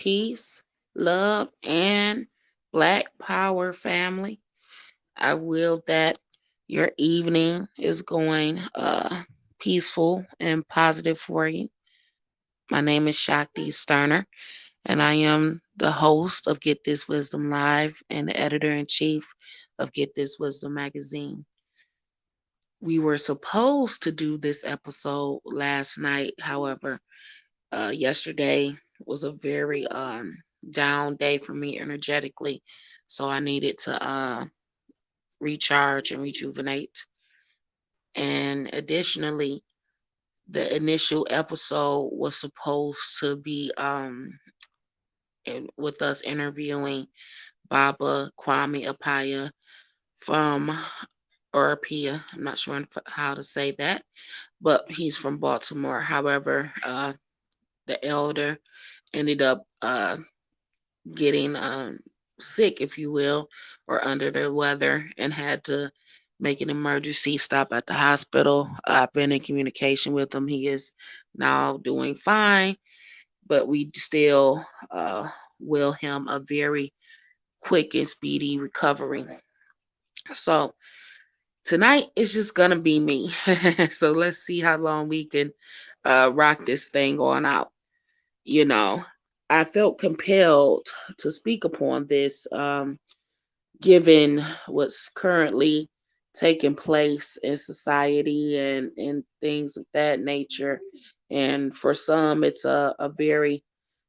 peace, love, and Black Power family. I will that your evening is going peaceful and positive for you. My name is Shakti Sterner, and I am the host of Get This Wisdom Live and the editor in chief of Get This Wisdom magazine. We were supposed to do this episode last night. However, yesterday was a very down day for me energetically, so I needed to recharge and rejuvenate. And additionally, the initial episode was supposed to be with us interviewing Baba Kwame Apaya from or Apia. I'm not sure how to say that, but he's from Baltimore. However, the elder ended up getting sick, if you will, or under the weather and had to make an emergency stop at the hospital. I've been in communication with him. He is now doing fine, but we still will him a very quick and speedy recovery. So tonight is just gonna be me. So let's see how long we can rock this thing on out. You know, I felt compelled to speak upon this, given what's currently taking place in society and things of that nature. And for some, it's a very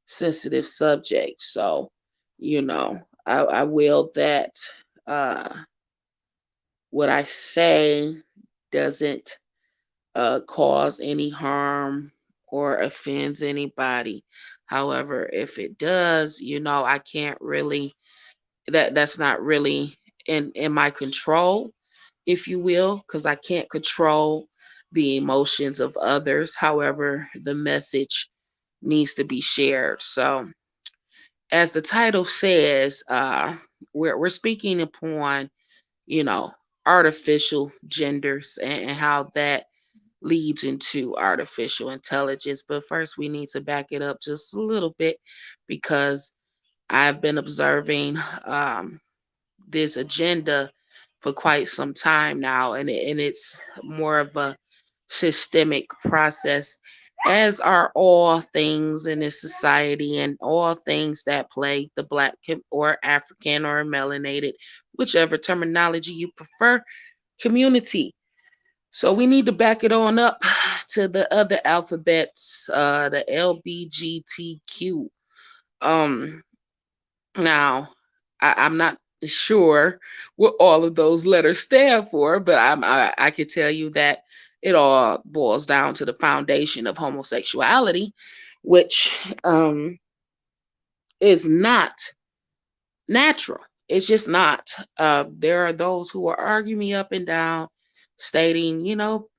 sensitive subject. So, I will that uh, what I say doesn't cause any harm or offends anybody. However, if it does, I can't really that's not really in my control, if you will, because I can't control the emotions of others. However, the message needs to be shared. So, as the title says, we're speaking upon, you know, artificial genders and how that leads into artificial intelligence. But first, we need to back it up just a little bit because I've been observing this agenda for quite some time now, and it's more of a systemic process, as are all things in this society and all things that plague the Black or African or melanated, whichever terminology you prefer, community. So we need to back it on up to the other alphabets, the LBGTQ. Um, Now, I'm not sure what all of those letters stand for, but I can tell you that it all boils down to the foundation of homosexuality, which is not natural. It's just not. There are those who will argue me up and down, stating,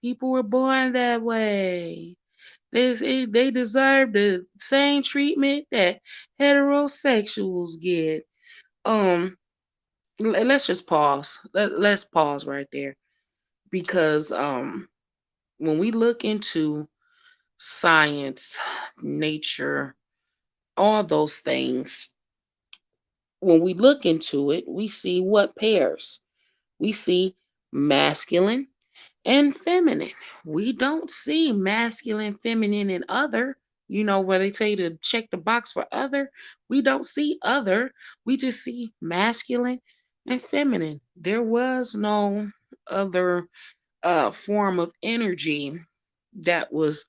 people were born that way. They deserve the same treatment that heterosexuals get. Um, let's just pause. Let's pause right there because when we look into science, nature, all those things, when we look into it, we see what pairs. We see masculine and feminine. We don't see masculine, feminine, and other. Where they tell you to check the box for other, we don't see other. We just see masculine and feminine. There was no other form of energy that was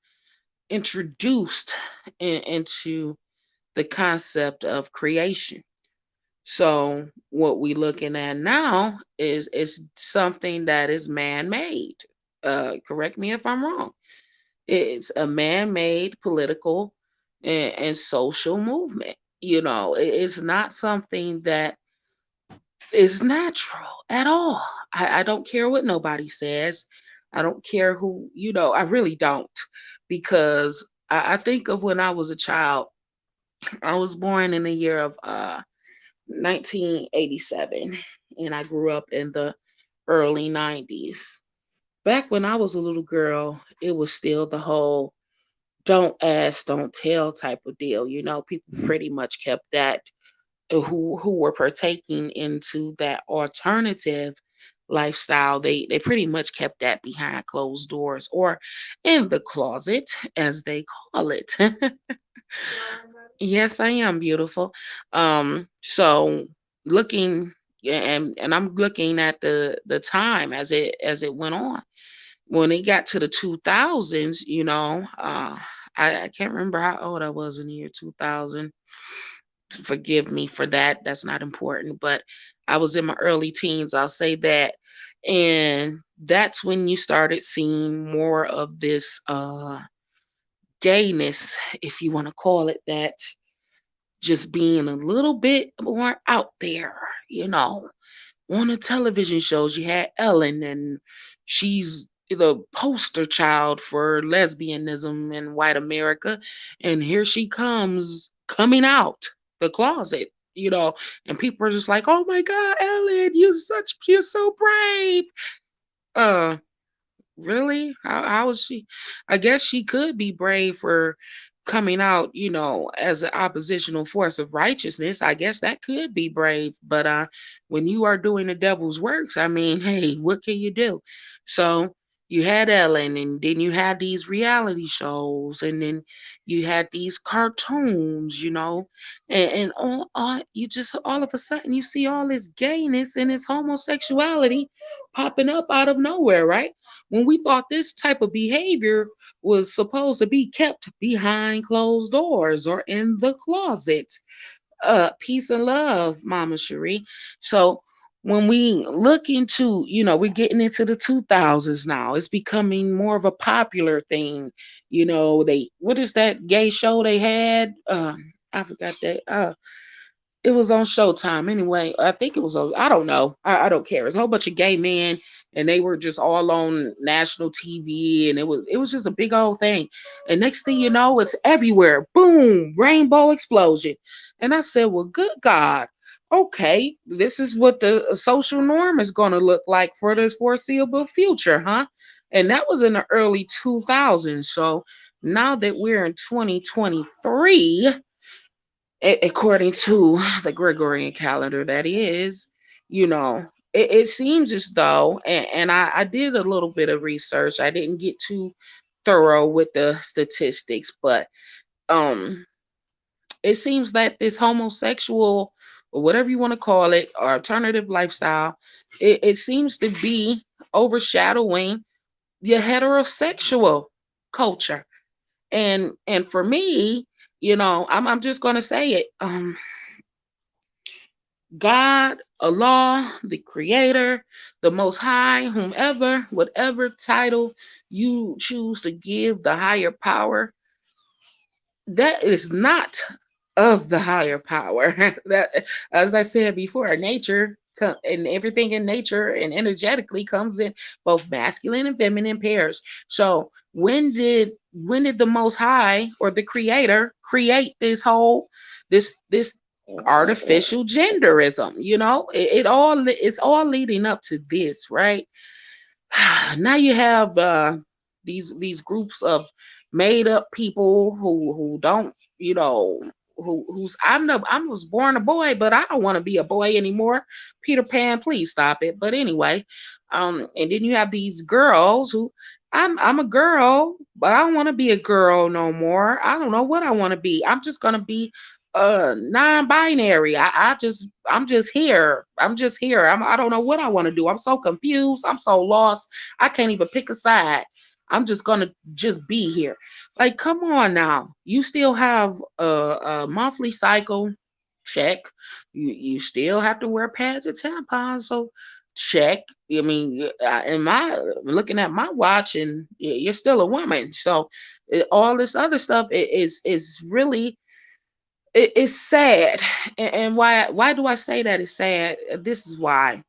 introduced into the concept of creation. So what we looking at now is something that is man-made. Correct me if I'm wrong. It's a man-made political and social movement. It's not something that is natural at all. I don't care what nobody says. I don't care who, I really don't. Because I think of when I was a child. I was born in the year of 1987, and I grew up in the early 90s. Back when I was a little girl, it was still the whole don't ask, don't tell type of deal. You know, people pretty much kept that, who were partaking into that alternative lifestyle. They pretty much kept that behind closed doors or in the closet, as they call it. Yes, I am beautiful. So looking, and I'm looking at the time as it went on. When it got to the 2000s, I can't remember how old I was in the year 2000. Forgive me for that. That's not important, but I was in my early teens, I'll say that. And that's when you started seeing more of this gayness, if you want to call it that, just being a little bit more out there, you know. On the television shows, you had Ellen, and she's the poster child for lesbianism in white America. And here she comes coming out the closet, and people are just like, oh my God, Ellen, you're so brave. Uh, Really? How is she? I guess she could be brave for coming out, as an oppositional force of righteousness. I guess that could be brave. But when you are doing the devil's works, I mean, hey, what can you do? So you had Ellen, and then you had these reality shows, and then you had these cartoons, and you just all of a sudden you see all this gayness and this homosexuality popping up out of nowhere, right? When we thought this type of behavior was supposed to be kept behind closed doors or in the closet. Peace and love, Mama Cherie. So when we look into, we're getting into the 2000s now. It's becoming more of a popular thing. What is that gay show they had? I forgot that. It was on Showtime anyway. I think it was on, I don't know. I don't care. It's a whole bunch of gay men, and they were just all on national TV, and it was just a big old thing. And next thing you know, it's everywhere. Boom, rainbow explosion. And I said, well, good God. Okay, this is what the social norm is going to look like for the foreseeable future, huh? And that was in the early 2000s. So now that we're in 2023, according to the Gregorian calendar, that is, it seems as though, and I did a little bit of research. I didn't get too thorough with the statistics, but um, it seems that this homosexual, or whatever you want to call it, or alternative lifestyle, it seems to be overshadowing the heterosexual culture. And for me, I'm just gonna say it. God, Allah, the Creator, the Most High, whomever, whatever title you choose to give the higher power, that is not of the higher power. That, as I said before, nature and everything in nature and energetically comes in both masculine and feminine pairs. So when did the Most High or the Creator create this artificial genderism? It's all leading up to this, right? Now you have these groups of made up people who don't, you know who's I was born a boy, but I don't want to be a boy anymore. Peter Pan, please stop it. But anyway, and then you have these girls who, I'm a girl, but I don't want to be a girl no more. I don't know what I want to be. I'm just gonna be non-binary. I'm just here. I don't know what I want to do. I'm so confused. I'm so lost. I can't even pick a side. I'm just gonna just be here. Like, come on now. You still have a monthly cycle, check. You still have to wear pads and tampons, so check. I mean, in my looking at my watch, and you're still a woman. So all this other stuff is really, it's sad. And why do I say that it's sad? This is why.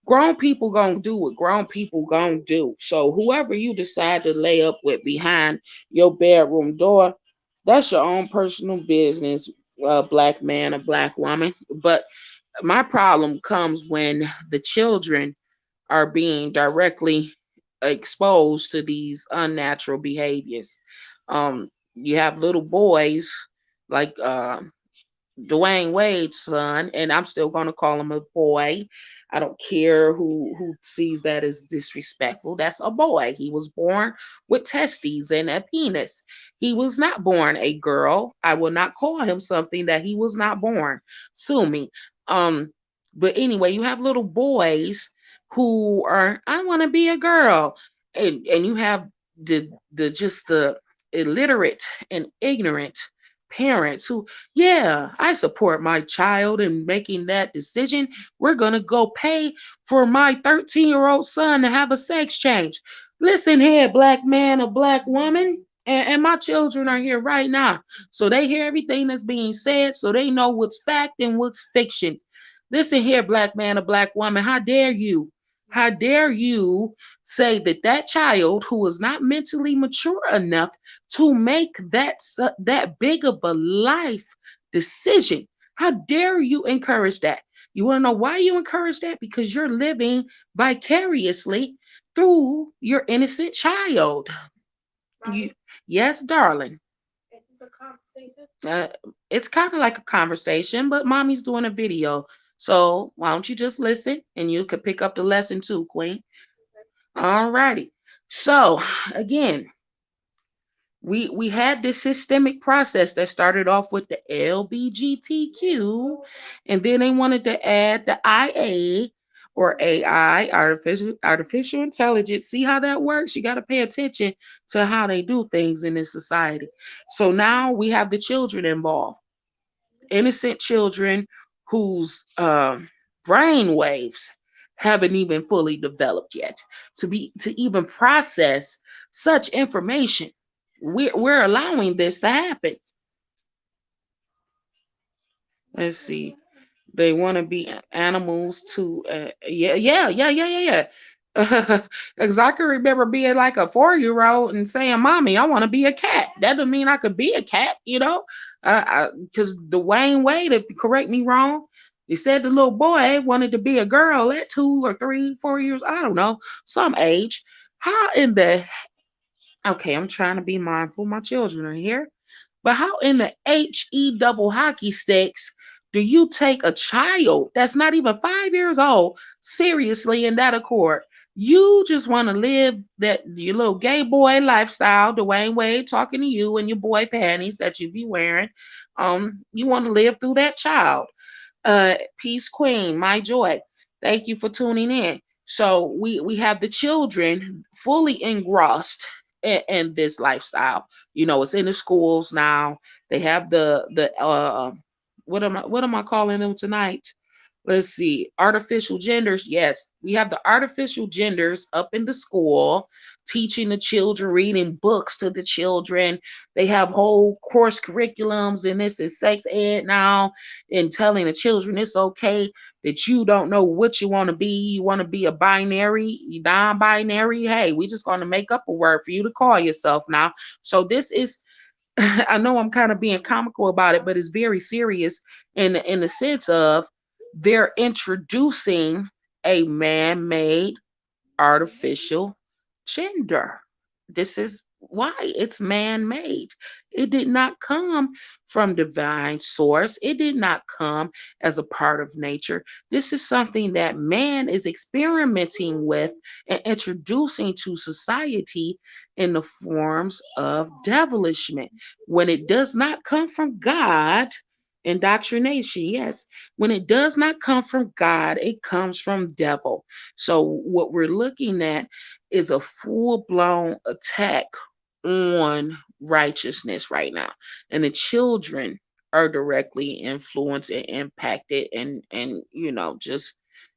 Grown people gonna do what grown people gonna do. So whoever you decide to lay up with behind your bedroom door, that's your own personal business, black man or black woman. But my problem comes when the children are being directly exposed to these unnatural behaviors. You have little boys like Dwayne Wade's son, and I'm still gonna call him a boy. I don't care who sees that as disrespectful. That's a boy. He was born with testes and a penis. He was not born a girl. I will not call him something that he was not born. Sue me. Um, but anyway, you have little boys who are, I want to be a girl, and you have the illiterate and ignorant parents who, yeah, I support my child in making that decision. We're going to go pay for my 13-year-old son to have a sex change. Listen here, black man or black woman. And my children are here right now. So they hear everything that's being said, so they know what's fact and what's fiction. Listen here, black man or black woman. How dare you? How dare you say that that child who is not mentally mature enough to make that big of a life decision? How dare you encourage that? You want to know why you encourage that? Because you're living vicariously through your innocent child. You, yes, darling. Uh, it's kind of like a conversation, but mommy's doing a video. So why don't you just listen and you could pick up the lesson too, Queen? All righty. So again, we had this systemic process that started off with the LBGTQ, and then they wanted to add the IA or AI, artificial intelligence. See how that works? You got to pay attention to how they do things in this society. So now we have the children involved, innocent children whose brain waves haven't even fully developed yet to even process such information. We're allowing this to happen. Let's see. They want to be animals too. Yeah. Because I can remember being like a 4-year-old and saying, "Mommy, I want to be a cat." That doesn't mean I could be a cat, you know. Because Dwayne Wade, if you correct me wrong, he said the little boy wanted to be a girl at 2 or 3, 4 years. I don't know, some age. How in the Okay? I'm trying to be mindful. My children are here. But how in the HE double hockey sticks do you take a child that's not even 5 years old seriously in that accord? You just want to live that your little gay boy lifestyle, Dwayne Wade talking to you and your boy panties that you be wearing. You want to live through that child. Peace Queen, my joy. Thank you for tuning in. So we have the children fully engrossed in this lifestyle. You know, it's in the schools now. They have the what am I calling them tonight? Let's see, artificial genders. Yes, we have the artificial genders up in the school, teaching the children, reading books to the children. They have whole course curriculums, and this is sex ed now, and telling the children it's okay that you don't know what you want to be. You want to be a binary, non-binary. Hey, we just going to make up a word for you to call yourself now. So this is I know I'm kind of being comical about it, but it's very serious in the sense of they're introducing a man-made artificial gender. This is why it's man made. It did not come from divine source, it did not come as a part of nature. This is something that man is experimenting with and introducing to society in the forms of devilishment. When it does not come from God, indoctrination, yes. When it does not come from God, it comes from devil. So what we're looking at is a full-blown attack on righteousness right now. And the children are directly influenced and impacted, and just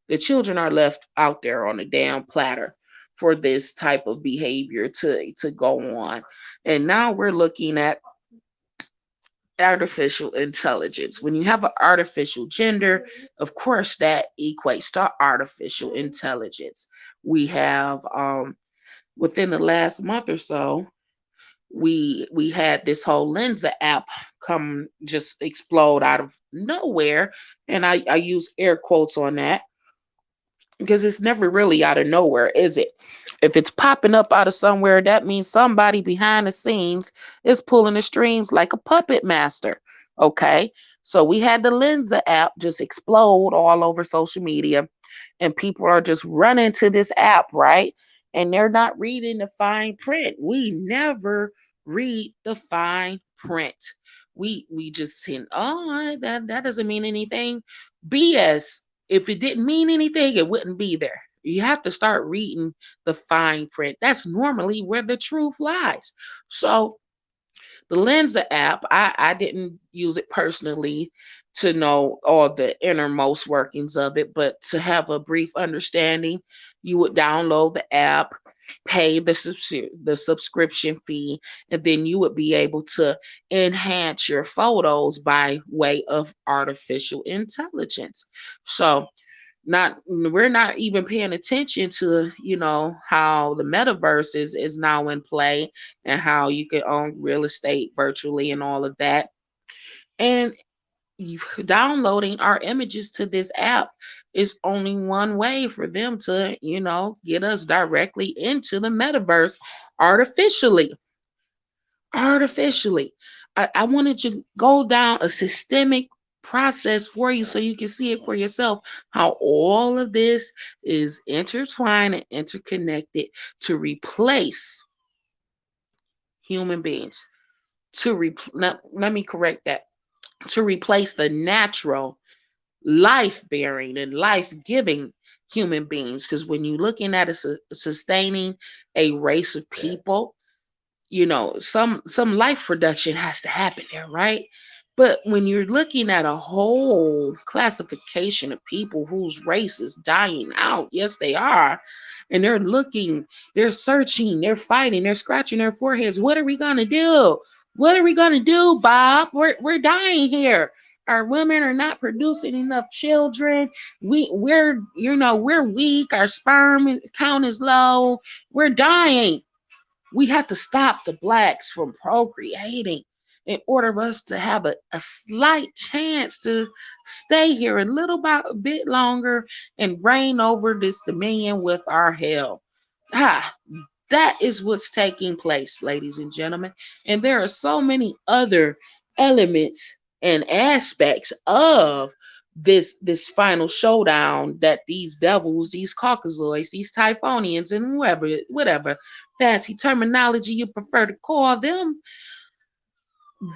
the children are left out there on a damn platter for this type of behavior to go on. And now we're looking at artificial intelligence. When you have an artificial gender, of course, that equates to artificial intelligence. We have within the last month or so, we had this whole Lensa app come just explode out of nowhere, and I use air quotes on that because it's never really out of nowhere, is it? If it's popping up out of somewhere, that means somebody behind the scenes is pulling the strings like a puppet master. Okay. So we had the Lensa app just explode all over social media, and people are just running to this app, right? And they're not reading the fine print. We never read the fine print. We just send, oh, that doesn't mean anything. BS. If it didn't mean anything, it wouldn't be there. You have to start reading the fine print. That's normally where the truth lies. So the Lensa app, I didn't use it personally to know all the innermost workings of it, but to have a brief understanding, you would download the app, pay the subscription fee, and then you would be able to enhance your photos by way of artificial intelligence. So not we're not even paying attention to how the metaverse is now in play, and how you can own real estate virtually and all of that. And downloading our images to this app is only one way for them to get us directly into the metaverse artificially. Artificially. I wanted to go down a systemic process for you so you can see it for yourself, how all of this is intertwined and interconnected to replace human beings. Let me correct that. To replace the natural life bearing and life giving human beings. Because when you're looking at sustaining a race of people, some life production has to happen there, right? But when you're looking at a whole classification of people whose race is dying out, yes they are, and they're looking, they're searching, they're fighting, they're scratching their foreheads. What are we going to do? What are we going to do, Bob? We're dying here. Our women are not producing enough children. We're weak. Our sperm count is low. We're dying. We have to stop the blacks from procreating in order for us to have a slight chance to stay here a bit longer and reign over this dominion with our hell. Ah, that is what's taking place, ladies and gentlemen. And there are so many other elements and aspects of this final showdown that these devils, these Caucasoids, these Typhonians, and whatever fancy terminology you prefer to call them,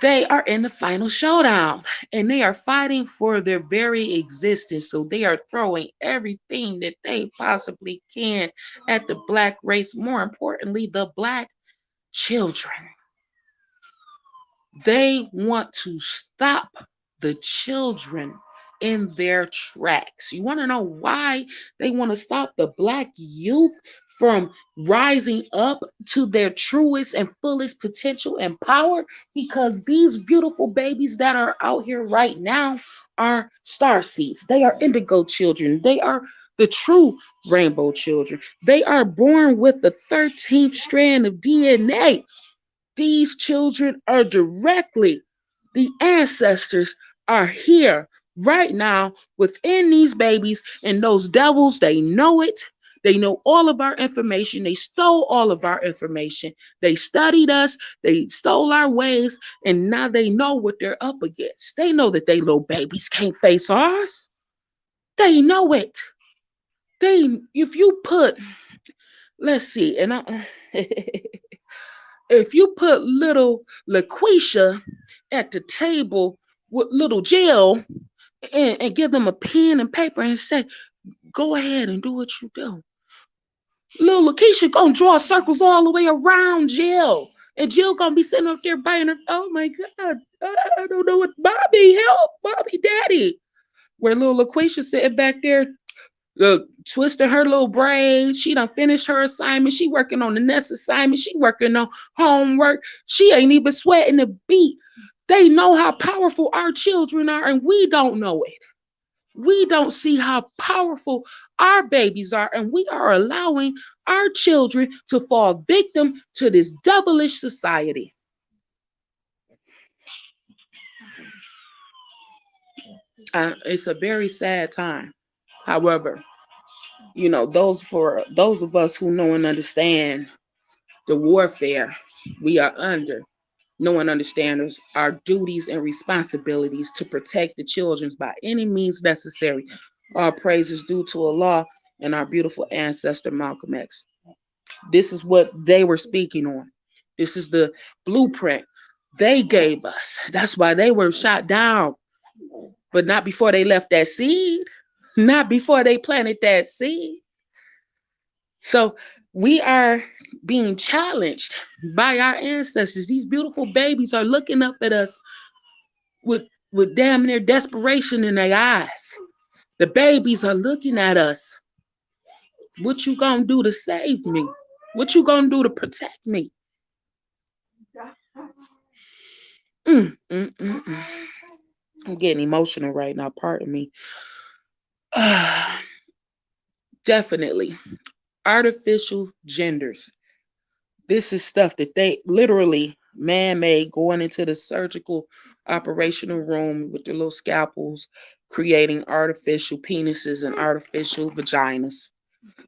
they are in the final showdown, and they are fighting for their very existence. So they are throwing everything that they possibly can at the black race, more importantly, the black children. They want to stop the children in their tracks. You want to know why they want to stop the black youth from rising up to their truest and fullest potential and power? Because these beautiful babies that are out here right now are star seeds. They are indigo children. They are the true rainbow children. They are born with the 13th strand of DNA. These children are directly, the ancestors are here right now within these babies, and those devils, they know it. They know all of our information. They stole all of our information. They studied us. They stole our ways, and now they know what they're up against. They know that they little babies can't face ours. They know it. If you put, let's see, and if you put little LaQuisha at the table with little Jill, and give them a pen and paper and say, go ahead and do what you do, little LaQuisha gonna draw circles all the way around Jill. And Jill gonna be sitting up there biting her. Oh my God, I don't know what. Bobby, help, Bobby, Daddy. Where little LaQuisha sitting back there, twisting her little braids. She done finished her assignment. She working on the next assignment. She working on homework. She ain't even sweating a beat. They know how powerful our children are, and we don't know it. We don't see how powerful our babies are, and we are allowing our children to fall victim to this devilish society. It's a very sad time. However, For those of us who know and understand the warfare we are under, know and understand our duties and responsibilities to protect the children by any means necessary. All praise is due to Allah and our beautiful ancestor Malcolm X. This is what they were speaking on. This is the blueprint they gave us. That's why they were shot down, but not before they left that seed, not before they planted that seed. So we are being challenged by our ancestors. These beautiful babies are looking up at us with with damn near desperation in their eyes. The babies are looking at us. What you gonna do to save me? What you gonna do to protect me? Mm. I'm getting emotional right now. Pardon me. Definitely. Artificial genders. This is stuff that they literally man made going into the surgical operational room with their little scalpels, creating artificial penises and artificial vaginas.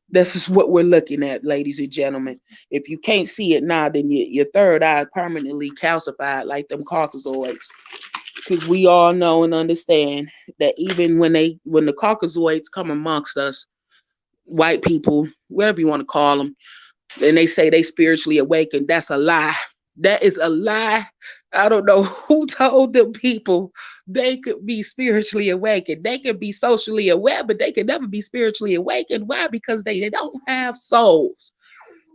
This is what we're looking at, ladies and gentlemen. If you can't see it now, then your third eye permanently calcified like them Caucasoids. Because we all know and understand that even when the Caucasoids come amongst us, white people, whatever you want to call them, and they say they spiritually awakened, that's a lie. That is a lie. I don't know who told them people they could be spiritually awakened. They could be socially aware, but they could never be spiritually awakened. Why? Because they don't have souls.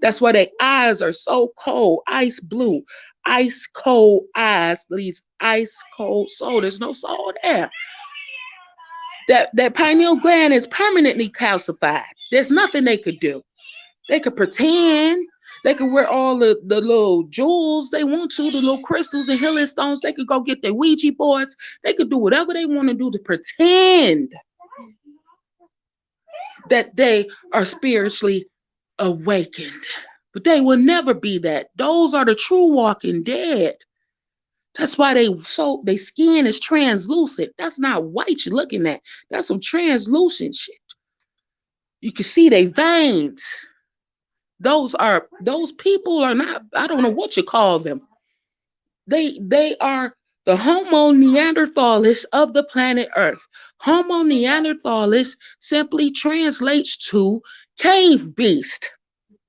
That's why their eyes are so cold, ice blue, ice cold eyes, leaves ice cold soul. There's no soul there. That pineal gland is permanently calcified. There's nothing they could do. They could pretend. They could wear all the little jewels they want to, the little crystals and healing stones. They could go get their Ouija boards. They could do whatever they want to do to pretend that they are spiritually awakened. But they will never be that. Those are the true walking dead. That's why their skin is translucent. That's not white you're looking at. That's some translucent shit. You can see their veins. Those people are not, I don't know what you call them. They are the Homo neanderthalis of the planet Earth. Homo neanderthalis simply translates to cave beast,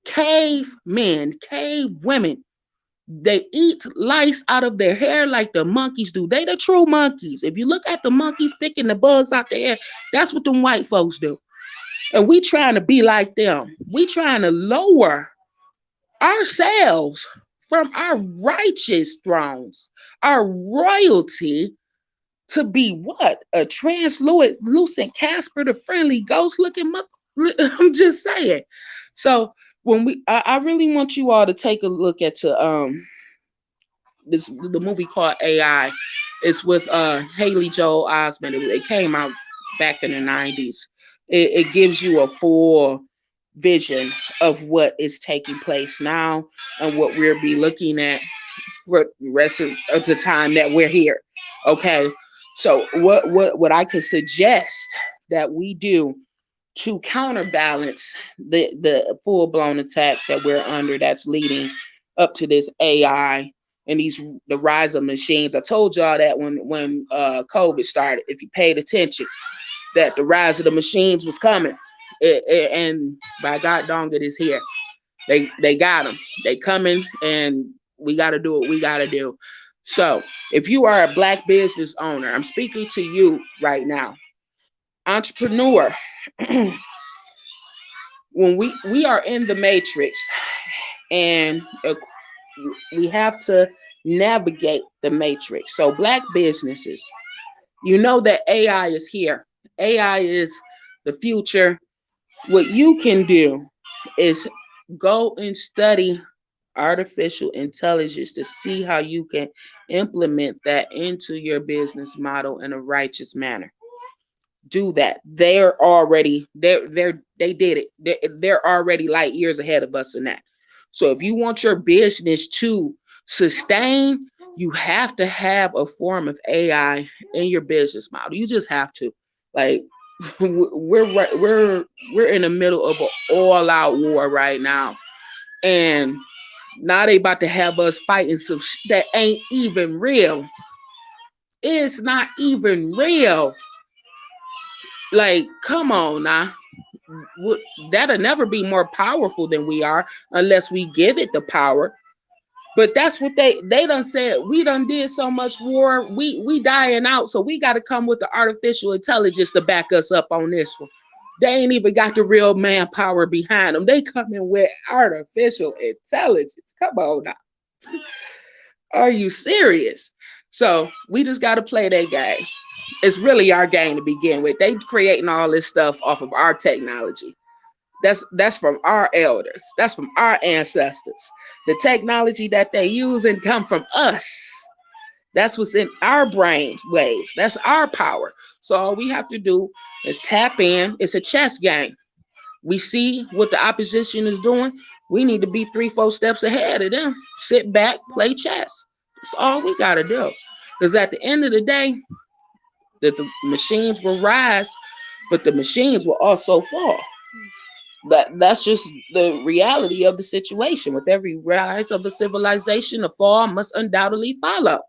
cave men, cave women. They eat lice out of their hair like the monkeys do. They the true monkeys. If you look at the monkeys picking the bugs out their hair, that's what them white folks do. And we trying to be like them. We trying to lower ourselves from our righteous thrones, our royalty, to be what? A translucent Casper the Friendly Ghost looking I'm just saying. So I really want you all to take a look at the movie called AI. It's with Haley Joel Osment. It came out back in the 90s. It gives you a full vision of what is taking place now and what we'll be looking at for the rest of the time that we're here. Okay. So what I could suggest that we do to counterbalance the full blown attack that we're under, that's leading up to this AI and the rise of machines. I told y'all that when COVID started, if you paid attention, that the rise of the machines was coming. And by God dong, it is here. They got them. They coming, and we got to do what we got to do. So if you are a black business owner, I'm speaking to you right now, entrepreneur. When we are in the matrix, and we have to navigate the matrix. So black businesses, you know that AI is here. AI is the future. What you can do is go and study artificial intelligence to see how you can implement that into your business model in a righteous manner. Do that. They did it. They're already light years ahead of us in that. So if you want your business to sustain, you have to have a form of AI in your business model. You just have to. Like, We're in the middle of an all-out war right now, and now they about to have us fighting some that ain't even real. It's not even real. Like, come on now. That'll never be more powerful than we are unless we give it the power. But that's what they done said. We done did so much war. We dying out. So we got to come with the artificial intelligence to back us up on this one. They ain't even got the real manpower behind them. They coming with artificial intelligence. Come on now. Are you serious? So we just got to play that game. It's really our game to begin with. They creating all this stuff off of our technology. That's from our elders. That's from our ancestors. The technology that they use and come from us. That's what's in our brain waves. That's our power. So all we have to do is tap in. It's a chess game. We see what the opposition is doing. We need to be 3, 4 steps ahead of them. Sit back, play chess. That's all we got to do. Because at the end of the day, the machines will rise, but the machines will also fall. That's just the reality of the situation. With every rise of a civilization, a fall must undoubtedly follow.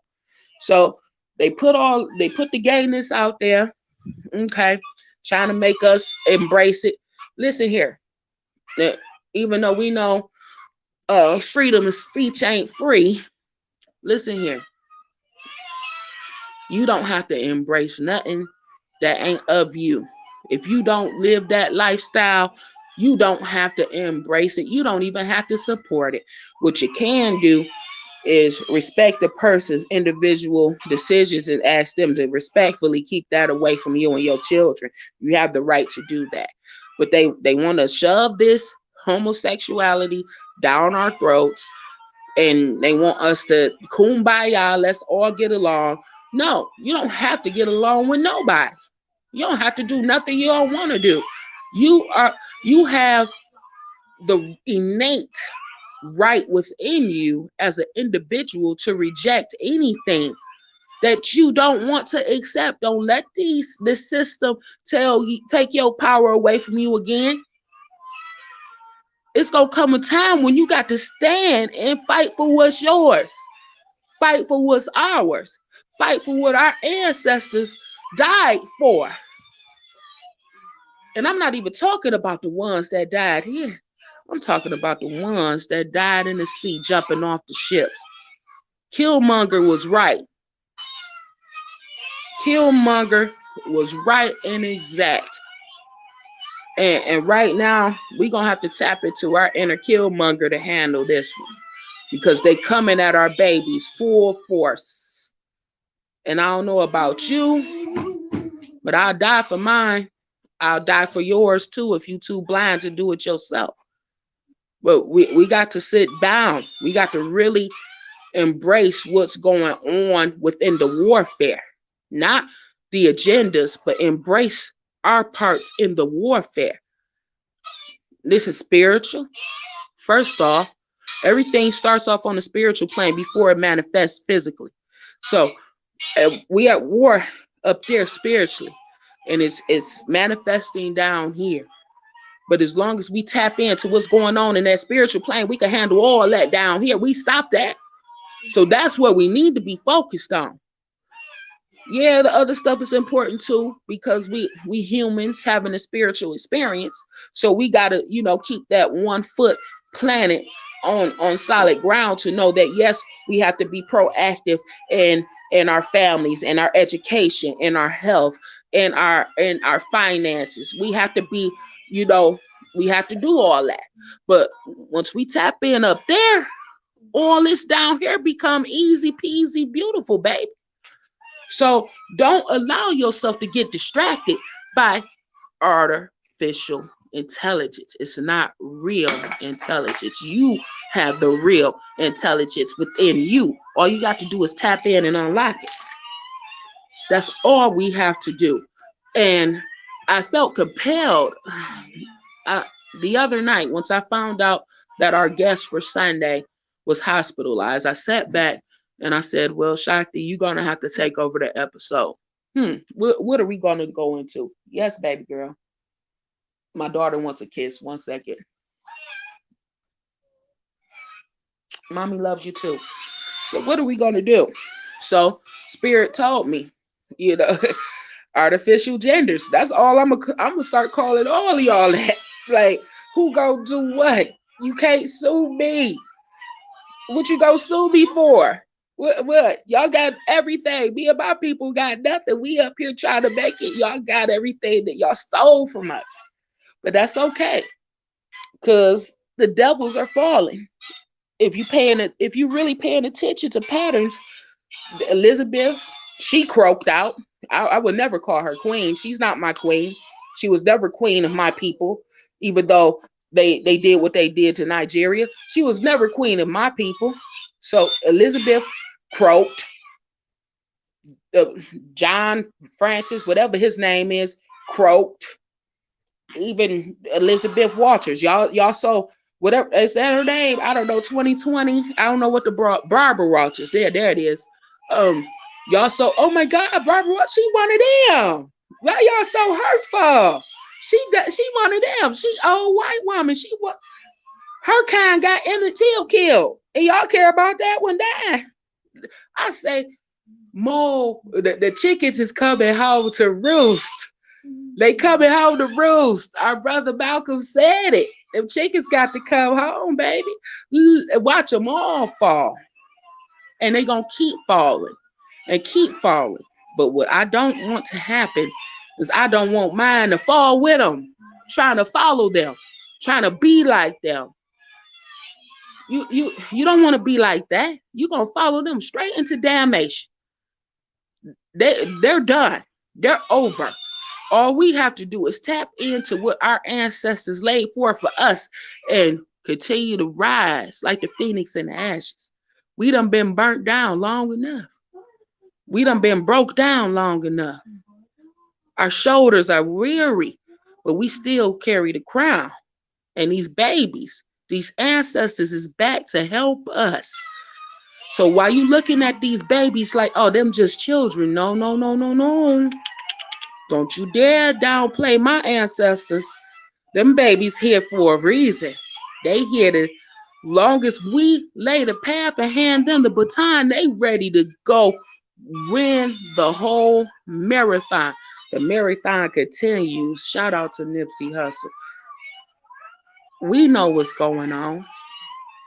So they put the gayness out there, okay, trying to make us embrace it. Listen here, that even though we know freedom of speech ain't free, listen here, you don't have to embrace nothing that ain't of you. If you don't live that lifestyle, you don't have to embrace it. You don't even have to support it. What you can do is respect the person's individual decisions and ask them to respectfully keep that away from you and your children. You have the right to do that. But they want to shove this homosexuality down our throats, and they want us to kumbaya, let's all get along. No, you don't have to get along with nobody. You don't have to do nothing you don't want to do. You have the innate right within you as an individual to reject anything that you don't want to accept. Don't let this system tell you, take your power away from you again. It's gonna come a time when you got to stand and fight for what's yours. Fight for what's ours. Fight for what our ancestors died for. And I'm not even talking about the ones that died here. I'm talking about the ones that died in the sea jumping off the ships. Killmonger was right. Killmonger was right and exact. And right now, we're going to have to tap into our inner Killmonger to handle this one. Because they coming at our babies full force. And I don't know about you, but I'll die for mine. I'll die for yours too if you too blind to do it yourself. But we got to sit down. We got to really embrace what's going on within the warfare. Not the agendas, but embrace our parts in the warfare. This is spiritual. First off, everything starts off on the spiritual plane before it manifests physically. So we at war up there spiritually, and it's manifesting down here. But as long as we tap into what's going on in that spiritual plane, we can handle all that down here. We stop that. So that's what we need to be focused on. Yeah, the other stuff is important too, because we humans having a spiritual experience. So we gotta, keep that 1 foot planted on solid ground to know that yes, we have to be proactive in our families, in our education, in our health, in our finances. We have to be, we have to do all that. But once we tap in up there, all this down here become easy peasy beautiful, baby. So don't allow yourself to get distracted by artificial intelligence. It's not real intelligence. You have the real intelligence within you. All you got to do is tap in and unlock it. That's all we have to do. And I felt compelled the other night, once I found out that our guest for Sunday was hospitalized, I sat back and I said, well, Shakti, you're going to have to take over the episode. What are we going to go into? Yes, baby girl. My daughter wants a kiss. 1 second. Mommy loves you too. So what are we going to do? So Spirit told me, you know, artificial genders. That's all I'm gonna start calling all of y'all that. Like, who go do what? You can't sue me. What you go sue me for? What? Y'all got everything. Me and my people got nothing. We up here trying to make it. Y'all got everything that y'all stole from us. But that's okay. Cause the devils are falling. If you really paying attention to patterns, Elizabeth, she croaked out. I would never call her queen. She's not my queen. She was never queen of my people, even though they did what they did to Nigeria. She was never queen of my people. So Elizabeth croaked. Uh, John Francis, whatever his name is, croaked. Even Elizabeth Walters, y'all saw whatever is that her name? I don't know. 2020. I don't know what the Barbara Walters. There it is. Um, y'all so, oh my God, Barbara, she one of them. Why y'all so hurtful? She one of them. She old white woman. She what? Her kind got Emmett Till killed, and y'all care about that one dying. I say, Mo, the chickens is coming home to roost. They coming home to roost. Our brother Malcolm said it. Them chickens got to come home, baby. Watch them all fall. And they going to keep falling and keep falling. But what I don't want to happen is I don't want mine to fall with them, trying to follow them, trying to be like them. You don't want to be like that. You're going to follow them straight into damnation. They're done. They're over. All we have to do is tap into what our ancestors laid forth for us and continue to rise like the phoenix in the ashes. We done been burnt down long enough. We done been broke down long enough. Our shoulders are weary, but we still carry the crown. And these babies, these ancestors is back to help us. So while you looking at these babies like, oh, them just children. No, no, no, no, no. Don't you dare downplay my ancestors. Them babies here for a reason. They here to, long as we lay the path and hand them the baton, they ready to go win the whole marathon. The marathon continues. Shout out to Nipsey Hussle. We know what's going on.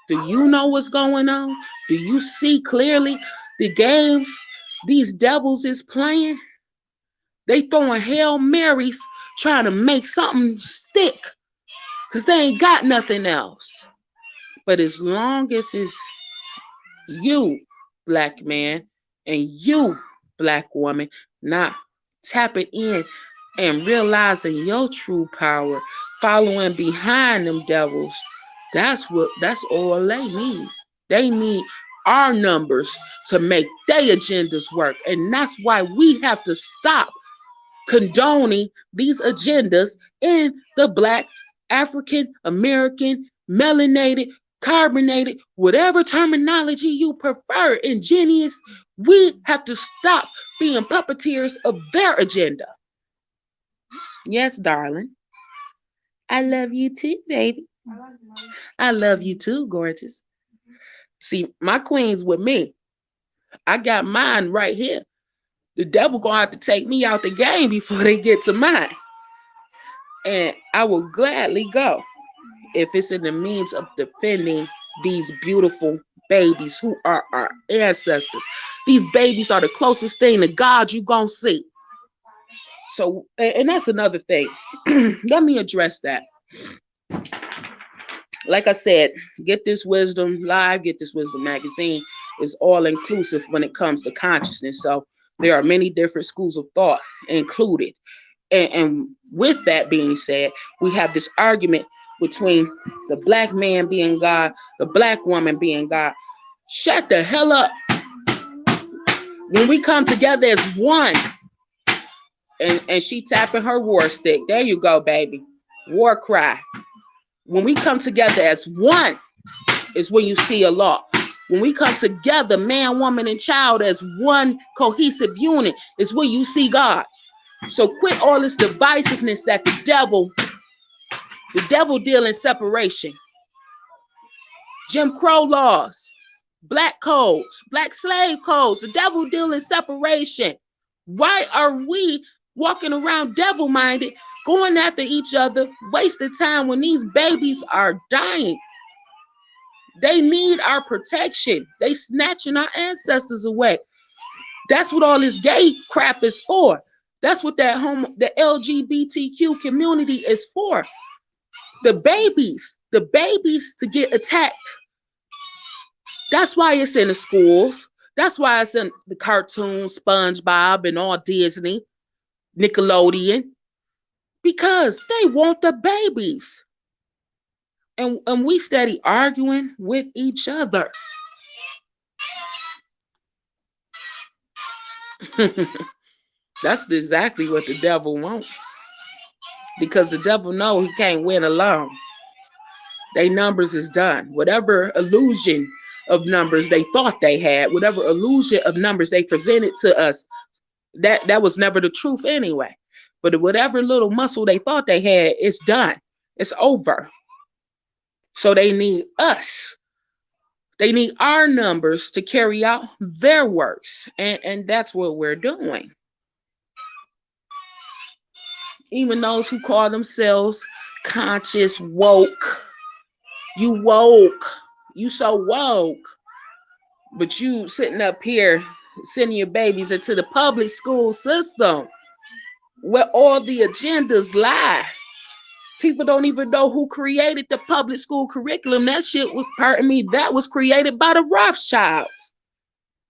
Do you know what's going on? Do you see clearly the games these devils is playing? They throwing Hail Marys trying to make something stick because they ain't got nothing else. But as long as it's you, black man, and you, black woman, not tapping in and realizing your true power, following behind them devils, that's all they need. They need our numbers to make their agendas work. And that's why we have to stop condoning these agendas in the black, African, American, melanated, carbonated, whatever terminology you prefer, ingenious. We have to stop being puppeteers of their agenda. Yes, darling. I love you too, baby. I love you too, gorgeous. See, my queen's with me. I got mine right here. The devil gonna have to take me out the game before they get to mine. And I will gladly go if it's in the means of defending these beautiful babies who are our ancestors. These babies are the closest thing to God you gonna see. So, and that's another thing. Let me address that. Like I said, Get This Wisdom Live, Get This Wisdom Magazine is all inclusive when it comes to consciousness. So there are many different schools of thought included. And with that being said, we have this argument between the black man being God, the black woman being God. Shut the hell up. When we come together as one, and she tapping her war stick. There you go, baby. War cry. When we come together as one is when you see a law. When we come together, man, woman, and child, as one cohesive unit, is where you see God. So quit all this divisiveness that the devil deal in separation. Jim Crow laws, black codes, black slave codes, the devil deal in separation. Why are we walking around devil minded, going after each other, wasting time when these babies are dying? They need our protection. They snatching our ancestors away. That's what all this gay crap is for. That's what the LGBTQ community is for. The babies to get attacked. That's why it's in the schools. That's why it's in the cartoons, SpongeBob and all Disney, Nickelodeon, because they want the babies. And we steady arguing with each other. That's exactly what the devil wants. Because the devil know he can't win alone. They numbers is done. Whatever illusion of numbers they thought they had, whatever illusion of numbers they presented to us, that was never the truth anyway. But whatever little muscle they thought they had, it's done. It's over. So they need us. They need our numbers to carry out their works. And that's what we're doing. Even those who call themselves conscious, woke. You woke. You so woke. But you sitting up here sending your babies into the public school system where all the agendas lie. People don't even know who created the public school curriculum. That shit was, pardon me, that was created by the Rothschilds.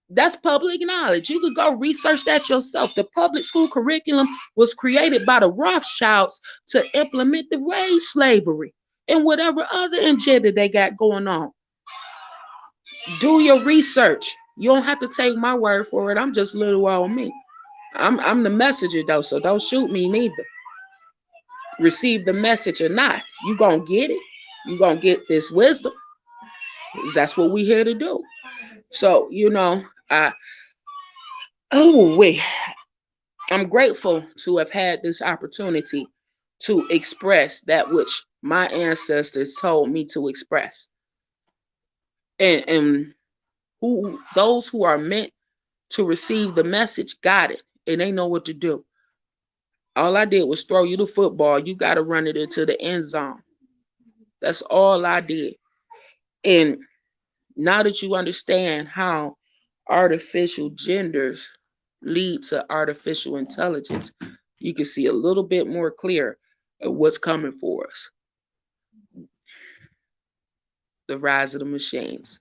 That's public knowledge. You could go research that yourself. The public school curriculum was created by the Rothschilds to implement the wage slavery and whatever other agenda they got going on. Do your research. You don't have to take my word for it. I'm just little old me. I'm the messenger though, so don't shoot me neither. Receive the message or not, you gonna get it. You gonna get this wisdom. That's what we here to do. So I oh wait, I'm grateful to have had this opportunity to express that which my ancestors told me to express, and who those who are meant to receive the message got it, and they know what to do. All I did was throw you the football. You got to run it into the end zone. That's all I did. And now that you understand how artificial genders lead to artificial intelligence, you can see a little bit more clear of what's coming for us. The rise of the machines,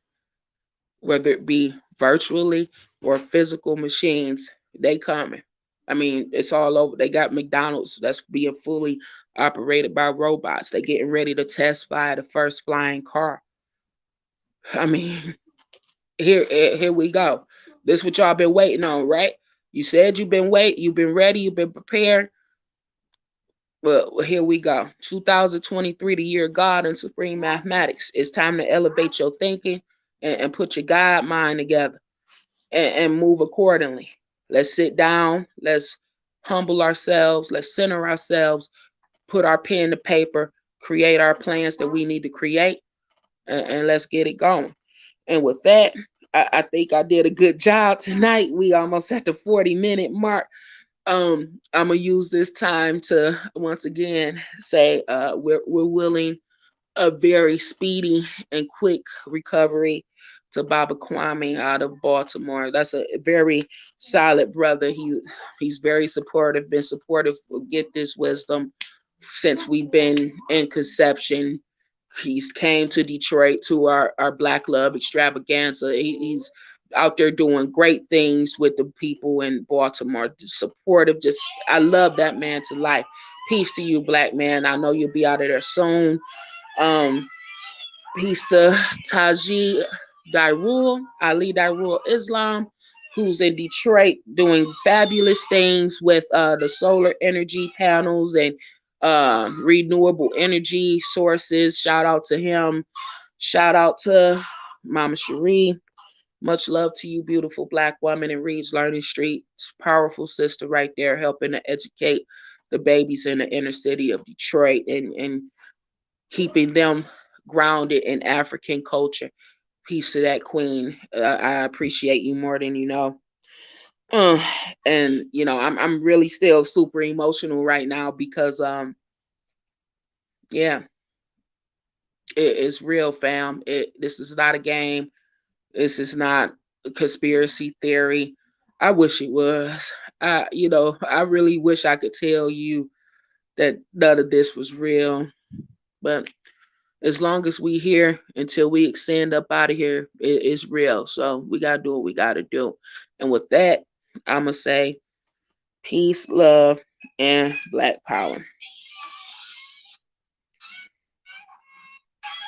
whether it be virtually or physical machines, they coming. I mean, it's all over. They got McDonald's that's being fully operated by robots. They getting ready to test fly the first flying car. I mean, here we go. This what y'all been waiting on, right? You said you've been ready, you've been prepared. Well, here we go. 2023, the year of God and supreme mathematics. It's time to elevate your thinking and put your God mind together and move accordingly. Let's sit down. Let's humble ourselves. Let's center ourselves. Put our pen to paper. Create our plans that we need to create. And let's get it going. And with that, I think I did a good job tonight. We almost at the 40-minute mark. I'm gonna use this time to once again say we're willing a very speedy and quick recovery to Baba Kwame out of Baltimore. That's a very solid brother. He's very supportive, been supportive. Get this wisdom since we've been in conception. He's came to Detroit to our Black Love extravaganza. He's out there doing great things with the people in Baltimore. Supportive, just I love that man to life. Peace to you, black man. I know you'll be out of there soon. Um, Peace to Taji Dairul, Ali Dairul Islam, who's in Detroit doing fabulous things with the solar energy panels and renewable energy sources. Shout out to him. Shout out to Mama Cherie. Much love to you, beautiful black woman in Reed's Learning Street. Powerful sister right there, helping to educate the babies in the inner city of Detroit and keeping them grounded in African culture. Peace to that queen. I appreciate you more than you know. Uh, and I'm really still super emotional right now because yeah, it's real, fam. This is not a game. This is not a conspiracy theory. I wish it was. I really wish I could tell you that none of this was real. But as long as we here until we extend up out of here, it's real. So we gotta do what we gotta do. And with that, I'ma say peace, love, and black power.